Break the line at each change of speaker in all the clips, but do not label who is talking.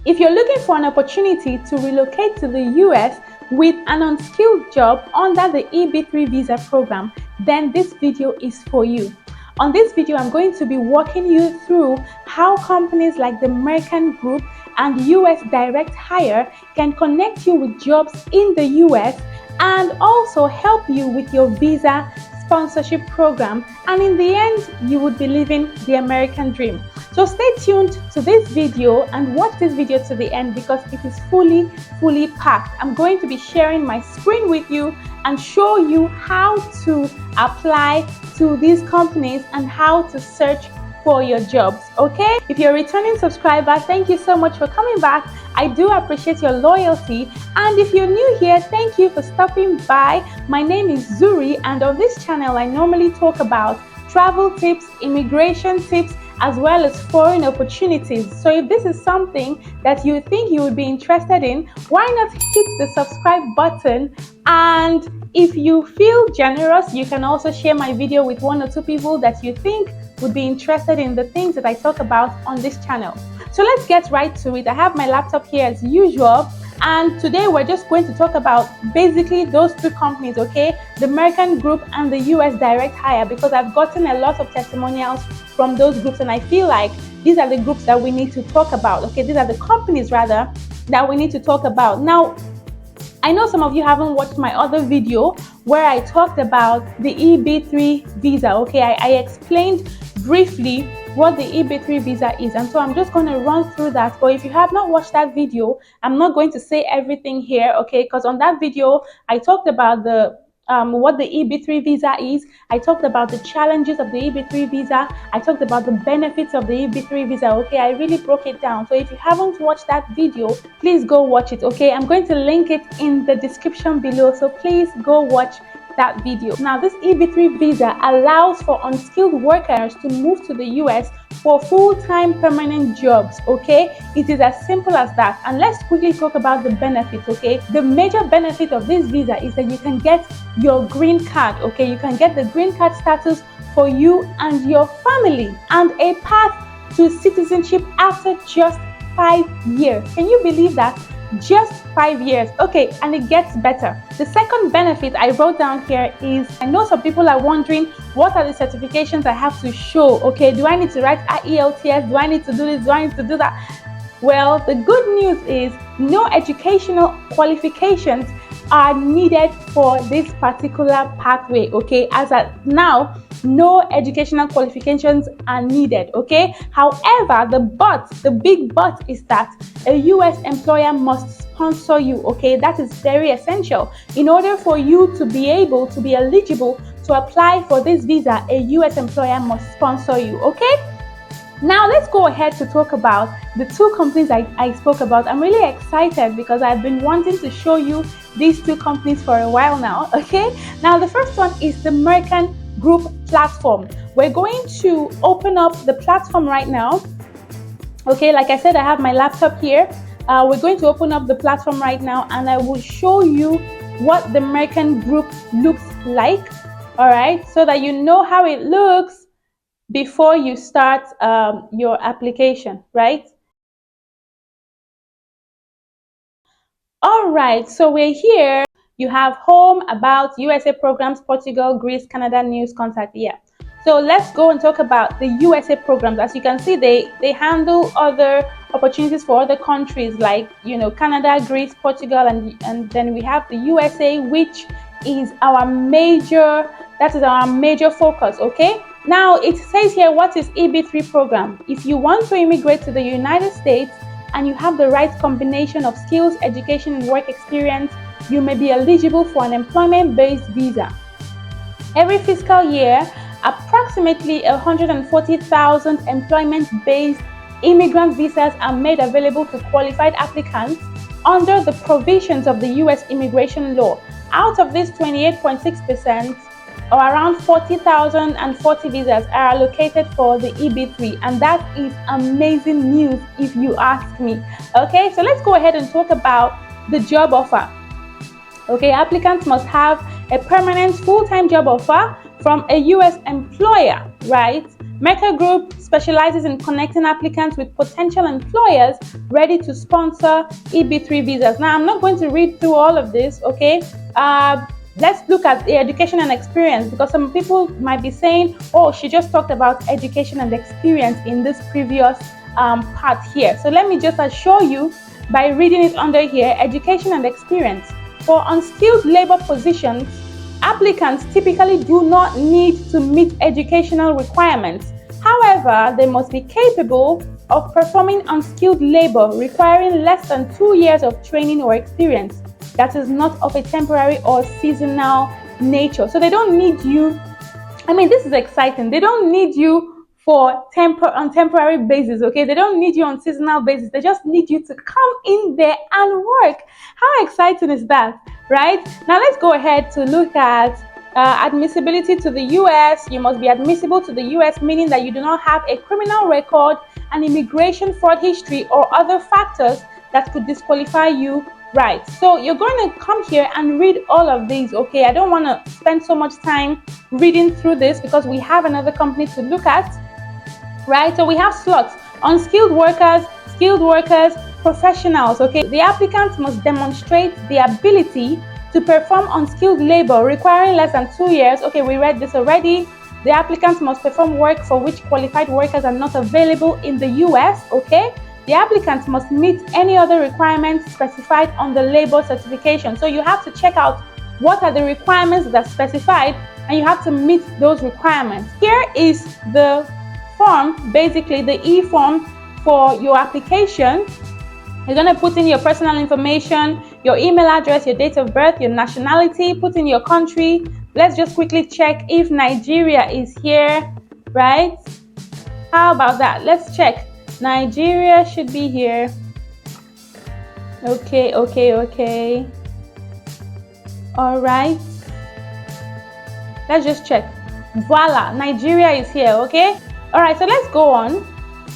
If you're looking for an opportunity to relocate to the US with an unskilled job under the EB3 visa program, then this video is for you. On this video, I'm going to be walking you through how companies like the American Group and US Direct Hire can connect you with jobs in the US and also help you with your visa sponsorship program, and in the end you would be living the American dream. So stay tuned to this video and watch this video to the end because it is fully packed. I'm going to be sharing my screen with you and show you how to apply to these companies and how to search for your jobs. Okay, if you're a returning subscriber, thank you so much for coming back. I do appreciate your loyalty, and if you're new here, thank you for stopping by. My name is Zuri, and on this channel I normally talk about travel tips, immigration tips, as well as foreign opportunities. So if this is something that you think you would be interested in, why not hit the subscribe button? And if you feel generous, you can also share my video with 1 or 2 people that you think would be interested in the things that I talk about on this channel. So let's get right to it. I have my laptop here as usual, and today we're just going to talk about basically those 2 companies, okay? The American Group and the US Direct Hire, because I've gotten a lot of testimonials from those groups, and I feel like these are the groups that we need to talk about, okay? These are the companies rather that we need to talk about. Now, I know some of you haven't watched my other video where I talked about the EB3 visa, okay? I explained briefly what the EB3 visa is, and so I'm just going to run through that. But if you have not watched that video, I'm not going to say everything here, okay? Because on that video I talked about the what the EB3 visa is. I talked about the challenges of the EB3 visa. I talked about the benefits of the EB3 visa, okay? I really broke it down. So if you haven't watched that video, please go watch it, okay? I'm going to link it in the description below, so please go watch that video. Now, this EB3 visa allows for unskilled workers to move to the US for full-time permanent jobs, okay? It is as simple as that. And let's quickly talk about the benefits, okay? The major benefit of this visa is that you can get your green card, okay? You can get the green card status for you and your family, and a path to citizenship after just 5 years. Can you believe that? Just 5 years. Okay, and it gets better. The second benefit I wrote down here is, I know some people are wondering, what are the certifications I have to show? Okay, do I need to write IELTS? Do I need to do this? Do I need to do that? Well, the good news is no educational qualifications are needed for this particular pathway, okay? As of now, no educational qualifications are needed, okay? However, the big but is that a US employer must sponsor you, okay? That is very essential. In order for you to be able to be eligible to apply for this visa, a US employer must sponsor you, okay? Now let's go ahead to talk about the 2 companies I spoke about. I'm really excited because I've been wanting to show you these 2 companies for a while now, okay? Now the first one is the American Group platform. We're going to open up the platform right now, okay? Like I said, I have my laptop here. We're going to open up the platform right now, and I will show you what the American Group looks like, all right? So that you know how it looks before you start your application, right? All right, so we're here. You have home, about, USA programs, Portugal, Greece, Canada, news, contact. Yeah. So let's go and talk about the USA programs. As you can see, they handle other opportunities for other countries like, you know, Canada, Greece, Portugal, and then we have the USA, which is our major focus, okay? Now it says here, what is EB3 program? If you want to immigrate to the United States and you have the right combination of skills, education, and work experience, you may be eligible for an employment-based visa. Every fiscal year, approximately 140,000 employment-based immigrant visas are made available to qualified applicants under the provisions of the US immigration law. Out of this, 28.6%, or around 40,040 visas, are allocated for the EB3, and that is amazing news if you ask me. Okay, so let's go ahead and talk about the job offer. Okay, applicants must have a permanent full-time job offer from a US employer, right? Mercer Group specializes in connecting applicants with potential employers ready to sponsor EB3 visas. Now, I'm not going to read through all of this, okay? Let's look at the education and experience, because some people might be saying, oh, she just talked about education and experience in this previous part here. So let me just assure you by reading it under here, education and experience. For unskilled labor positions, applicants typically do not need to meet educational requirements. However, they must be capable of performing unskilled labor requiring less than 2 years of training or experience that is not of a temporary or seasonal nature. So they don't need you. I mean, this is exciting. They don't need you for on temporary basis, okay? They don't need you on seasonal basis. They just need you to come in there and work. How exciting is that, right? Now let's go ahead to look at admissibility to the US. You must be admissible to the US, meaning that you do not have a criminal record, an immigration fraud history, or other factors that could disqualify you. Right, so you're going to come here and read all of these, okay? I don't want to spend so much time reading through this because we have another company to look at, right? So we have slots: unskilled workers, skilled workers, professionals, okay? The applicants must demonstrate the ability to perform unskilled labor requiring less than 2 years. Okay, we read this already. The applicants must perform work for which qualified workers are not available in the US, okay? The applicant must meet any other requirements specified on the labor certification. So you have to check out what are the requirements that are specified, and you have to meet those requirements. Here is the form, basically the e-form for your application. You're going to put in your personal information, your email address, your date of birth, your nationality, put in your country. Let's just quickly check if Nigeria is here, right? How about that? Let's check. Nigeria should be here. Okay. All right. Let's just check. Voila, Nigeria is here, okay? All right, so let's go on.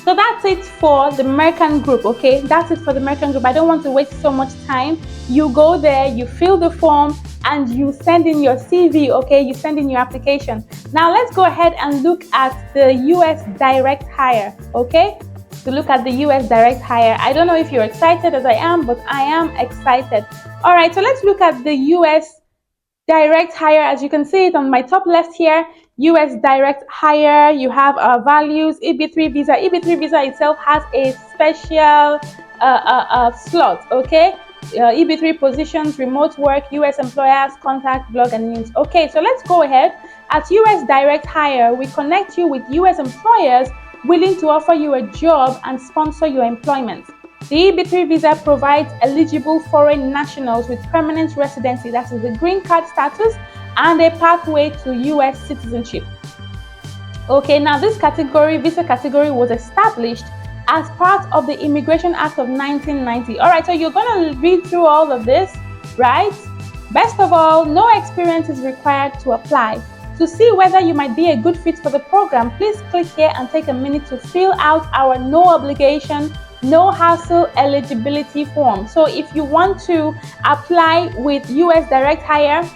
So that's it for the Mercer Group, okay? That's it for the Mercer Group. I don't want to waste so much time. You go there, you fill the form, and you send in your CV, okay? You send in your application. Now let's go ahead and look at the US direct hire, okay? To look at the US direct hire. I don't know if you're excited as I am, but I am excited. All right, so let's look at the US direct hire. As you can see it on my top left here, US direct hire, you have our values, EB3 visa. EB3 visa itself has a special slot, okay? EB3 positions, remote work, US employers, contact, blog, and news. Okay, so let's go ahead. At US direct hire, we connect you with US employers willing to offer you a job and sponsor your employment. The EB3 visa provides eligible foreign nationals with permanent residency, that is the green card status, and a pathway to US citizenship. Okay, now this category, visa category, was established as part of the Immigration Act of 1990. All right, so you're going to read through all of this, right? Best of all, no experience is required to apply. To see whether you might be a good fit for the program, please click here and take a minute to fill out our no obligation, no hassle eligibility form. So if you want to apply with US direct hire,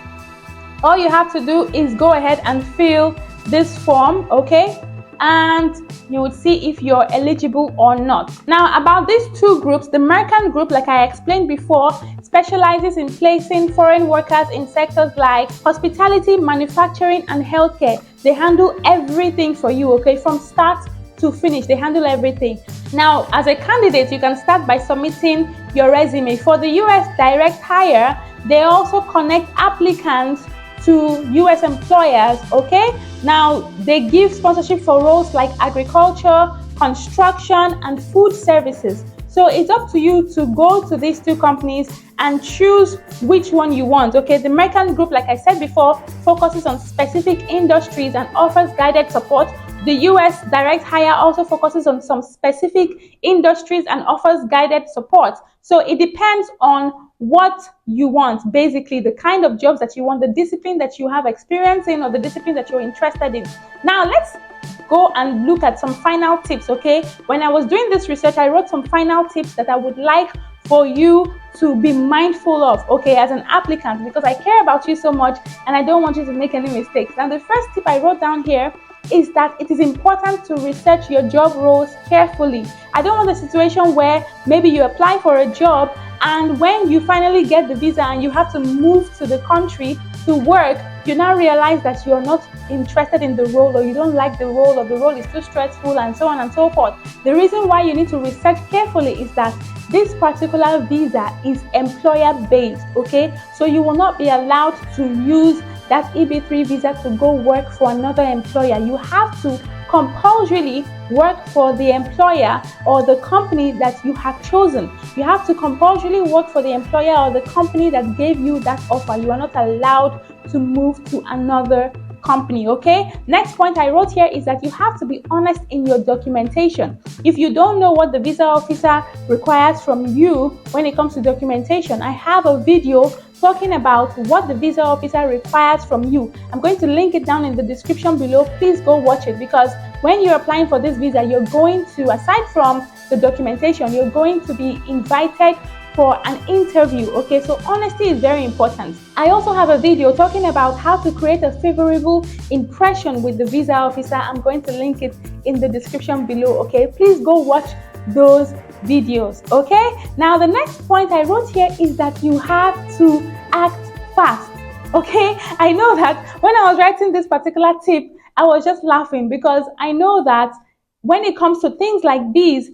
all you have to do is go ahead and fill this form, okay? And you would see if you're eligible or not. Now, about these two groups, the Mercer Group, like I explained before, specializes in placing foreign workers in sectors like hospitality, manufacturing, and healthcare. They handle everything for you, okay? From start to finish, they handle everything. Now, as a candidate, you can start by submitting your resume. For the US direct hire, they also connect applicants to US employers, okay? Now, they give sponsorship for roles like agriculture, construction, and food services. So it's up to you to go to these two companies and choose which one you want, okay? The Mercer Group, like I said before, focuses on specific industries and offers guided support. The US direct hire also focuses on some specific industries and offers guided support. So it depends on what you want, basically the kind of jobs that you want, the discipline that you have experience in, or the discipline that you're interested in. Now let's go and look at some final tips, okay? When I was doing this research, I wrote some final tips that I would like for you to be mindful of, okay, as an applicant, because I care about you so much and I don't want you to make any mistakes. Now the first tip I wrote down here is that it is important to research your job roles carefully. I don't want a situation where maybe you apply for a job and when you finally get the visa and you have to move to the country to work, you now realize that you're not interested in the role, or you don't like the role, or the role is too stressful, and so on and so forth. The reason why you need to research carefully is that this particular visa is employer based, okay? So you will not be allowed to use that EB3 visa to go work for another employer. You have to compulsorily work for the employer or the company that you have chosen. You have to compulsorily work for the employer or the company that gave you that offer. You are not allowed to move to another company, okay? Next point I wrote here is that you have to be honest in your documentation. If you don't know what the visa officer requires from you when it comes to documentation, I have a video talking about what the visa officer requires from you. I'm going to link it down in the description below. Please go watch it, because when you're applying for this visa, you're going to, aside from the documentation, you're going to be invited for an interview, okay? So honesty is very important. I also have a video talking about how to create a favorable impression with the visa officer. I'm going to link it in the description below, okay? Please go watch those videos, okay? Now the next point I wrote here is that you have to act fast, okay? I know that when I was writing this particular tip, I was just laughing because I know that when it comes to things like these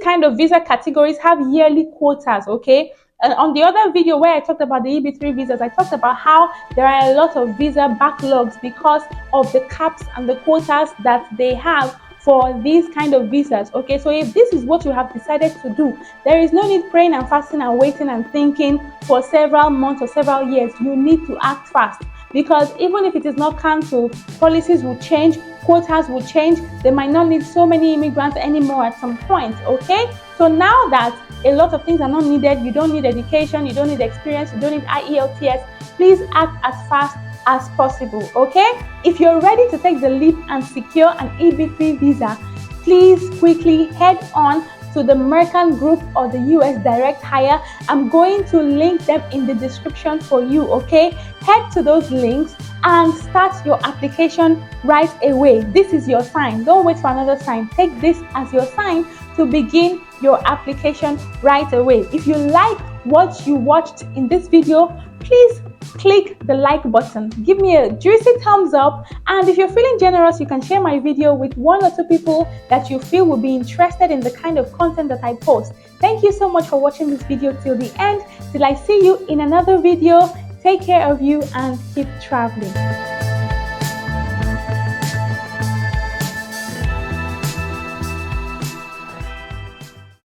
kind of visa categories have yearly quotas, okay? And on the other video where I talked about the EB3 visas, I talked about how there are a lot of visa backlogs because of the caps and the quotas that they have for these kind of visas, okay? So if this is what you have decided to do, there is no need praying and fasting and waiting and thinking for several months or several years. You need to act fast, because even if it is not cancelled, policies will change, quotas will change. They might not need so many immigrants anymore at some point, okay? So now that a lot of things are not needed, you don't need education, you don't need experience, you don't need IELTS, please act as fast as possible, okay? If you're ready to take the leap and secure an EB3 visa, please quickly head on to the Merchant Group or the US Direct Hire. I'm going to link them in the description for you, okay? Head to those links and start your application right away. This is your sign. Don't wait for another sign. Take this as your sign to begin your application right away. If you like what you watched in this video, please click the like button, give me a juicy thumbs up, and if you're feeling generous, you can share my video with 1 or 2 people that you feel will be interested in the kind of content that I post. Thank you so much for watching this video till the end. Till I see you in another video, take care of you and keep traveling.